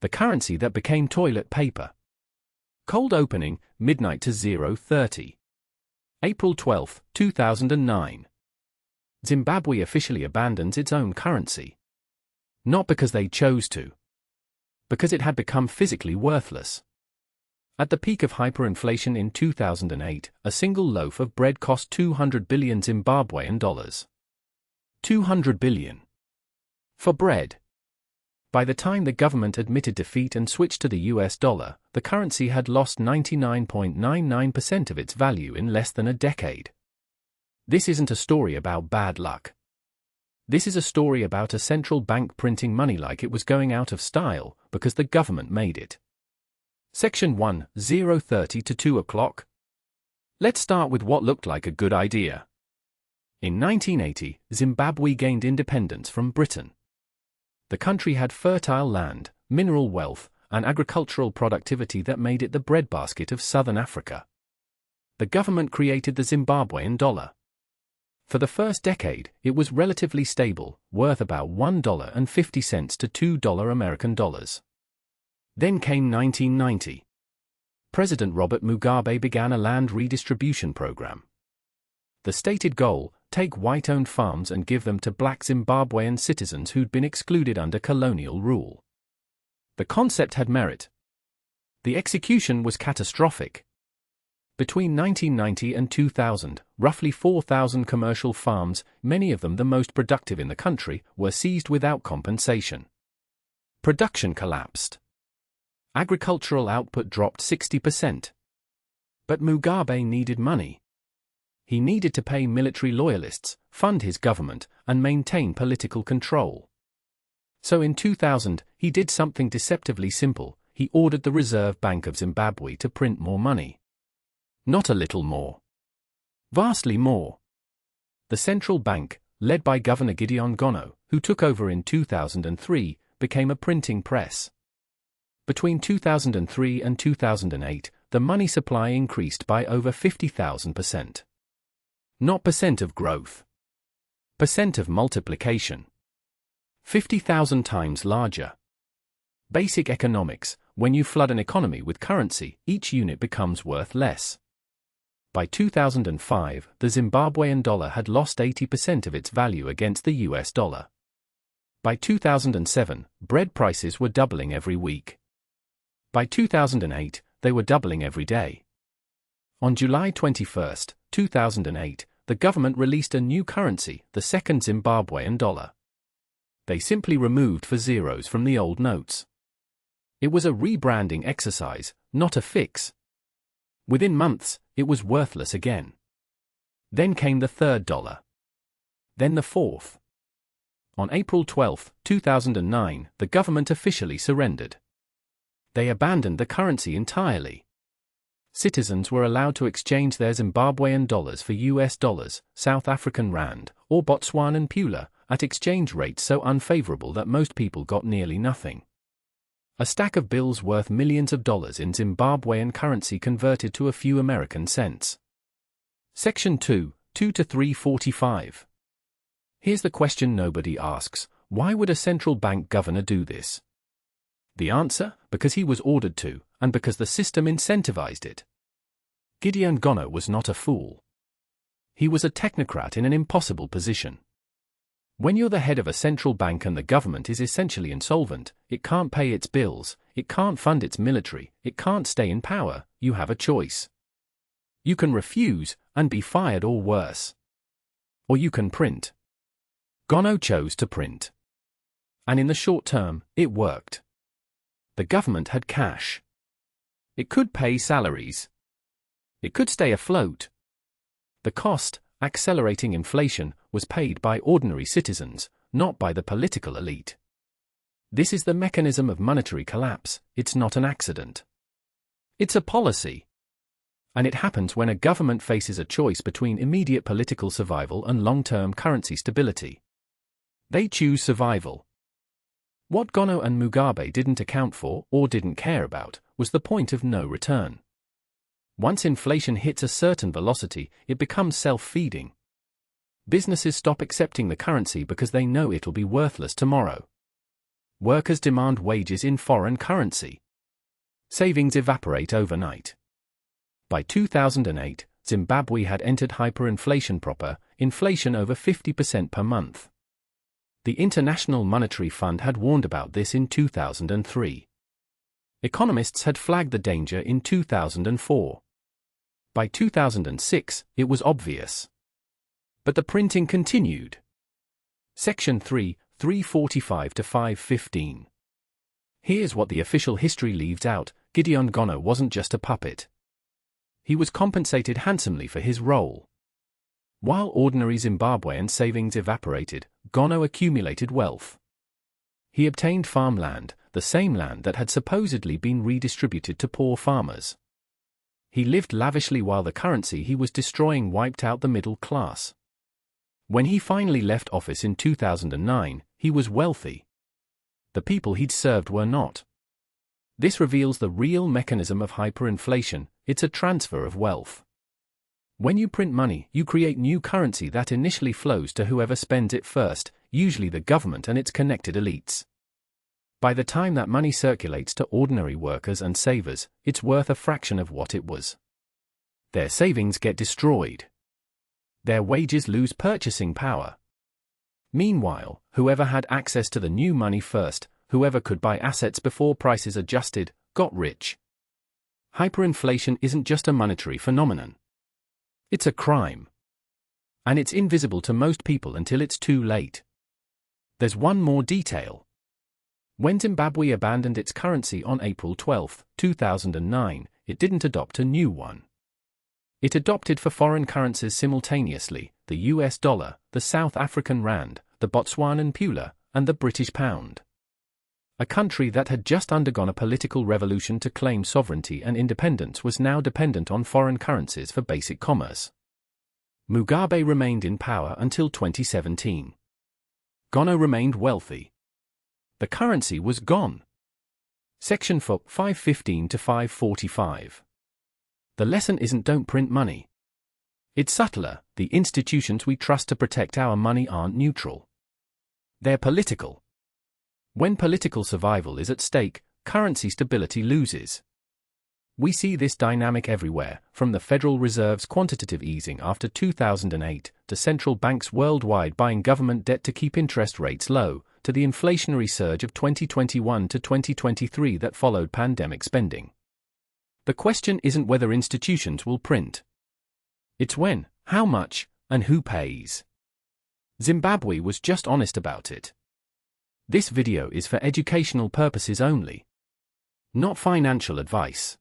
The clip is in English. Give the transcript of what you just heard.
The currency that became toilet paper. Cold opening, midnight to 0:30. April 12, 2009. Zimbabwe officially abandons its own currency. Not because they chose to. Because it had become physically worthless. At the peak of hyperinflation in 2008, a single loaf of bread cost 200 billion Zimbabwean dollars. 200 billion. For bread. By the time the government admitted defeat and switched to the US dollar, the currency had lost 99.99% of its value in less than a decade. This isn't a story about bad luck. This is a story about a central bank printing money like it was going out of style, because the government made it. Section 1, 0:30 to 2 o'clock. Let's start with what looked like a good idea. In 1980, Zimbabwe gained independence from Britain. The country had fertile land, mineral wealth, and agricultural productivity that made it the breadbasket of southern Africa. The government created the Zimbabwean dollar. For the first decade, it was relatively stable, worth about $1.50 to $2 American dollars. Then came 1990. President Robert Mugabe began a land redistribution program. The stated goal: take white-owned farms and give them to black Zimbabwean citizens who'd been excluded under colonial rule. The concept had merit. The execution was catastrophic. Between 1990 and 2000, roughly 4,000 commercial farms, many of them the most productive in the country, were seized without compensation. Production collapsed. Agricultural output dropped 60%. But Mugabe needed money. He needed to pay military loyalists, fund his government, and maintain political control. So in 2000, he did something deceptively simple: he ordered the Reserve Bank of Zimbabwe to print more money. Not a little more. Vastly more. The central bank, led by Governor Gideon Gono, who took over in 2003, became a printing press. Between 2003 and 2008, the money supply increased by over 50,000%. Not percent of growth. Percent of multiplication. 50,000 times larger. Basic economics: when you flood an economy with currency, each unit becomes worth less. By 2005, the Zimbabwean dollar had lost 80% of its value against the US dollar. By 2007, bread prices were doubling every week. By 2008, they were doubling every day. On July 21, 2008, the government released a new currency, the second Zimbabwean dollar. They simply removed 4 zeros from the old notes. It was a rebranding exercise, not a fix. Within months, it was worthless again. Then came the third dollar. Then the fourth. On April 12, 2009, the government officially surrendered. They abandoned the currency entirely. Citizens were allowed to exchange their Zimbabwean dollars for US dollars, South African rand, or Botswanan pula, at exchange rates so unfavorable that most people got nearly nothing. A stack of bills worth millions of dollars in Zimbabwean currency converted to a few American cents. Section 2, 2 to 345. Here's the question nobody asks: why would a central bank governor do this? The answer: because he was ordered to, and because the system incentivized it. Gideon Gono was not a fool. He was a technocrat in an impossible position. When you're the head of a central bank and the government is essentially insolvent, it can't pay its bills, it can't fund its military, it can't stay in power, you have a choice. You can refuse, and be fired or worse. Or you can print. Gono chose to print. And in the short term, it worked. The government had cash. It could pay salaries. It could stay afloat. The cost, accelerating inflation, was paid by ordinary citizens, not by the political elite. This is the mechanism of monetary collapse. It's not an accident. It's a policy. And it happens when a government faces a choice between immediate political survival and long-term currency stability. They choose survival. What Gono and Mugabe didn't account for, or didn't care about, was the point of no return. Once inflation hits a certain velocity, it becomes self-feeding. Businesses stop accepting the currency because they know it'll be worthless tomorrow. Workers demand wages in foreign currency. Savings evaporate overnight. By 2008, Zimbabwe had entered hyperinflation proper, inflation over 50% per month. The International Monetary Fund had warned about this in 2003. Economists had flagged the danger in 2004. By 2006, it was obvious. But the printing continued. Section 3, 345 to 515. Here's what the official history leaves out: Gideon Gono wasn't just a puppet. He was compensated handsomely for his role. While ordinary Zimbabwean savings evaporated, Gono accumulated wealth. He obtained farmland, the same land that had supposedly been redistributed to poor farmers. He lived lavishly while the currency he was destroying wiped out the middle class. When he finally left office in 2009, he was wealthy. The people he'd served were not. This reveals the real mechanism of hyperinflation: it's a transfer of wealth. When you print money, you create new currency that initially flows to whoever spends it first, usually the government and its connected elites. By the time that money circulates to ordinary workers and savers, it's worth a fraction of what it was. Their savings get destroyed. Their wages lose purchasing power. Meanwhile, whoever had access to the new money first, whoever could buy assets before prices adjusted, got rich. Hyperinflation isn't just a monetary phenomenon. It's a crime. And it's invisible to most people until it's too late. There's one more detail. When Zimbabwe abandoned its currency on April 12, 2009, it didn't adopt a new one. It adopted for foreign currencies simultaneously: the US dollar, the South African rand, the Botswanan pula, and the British pound. A country that had just undergone a political revolution to claim sovereignty and independence was now dependent on foreign currencies for basic commerce. Mugabe remained in power until 2017. Gono remained wealthy. The currency was gone. Section 4, 515 to 545. The lesson isn't don't print money. It's subtler: the institutions we trust to protect our money aren't neutral. They're political. When political survival is at stake, currency stability loses. We see this dynamic everywhere, from the Federal Reserve's quantitative easing after 2008, to central banks worldwide buying government debt to keep interest rates low, to the inflationary surge of 2021 to 2023 that followed pandemic spending. The question isn't whether institutions will print. It's when, how much, and who pays. Zimbabwe was just honest about it. This video is for educational purposes only. Not financial advice.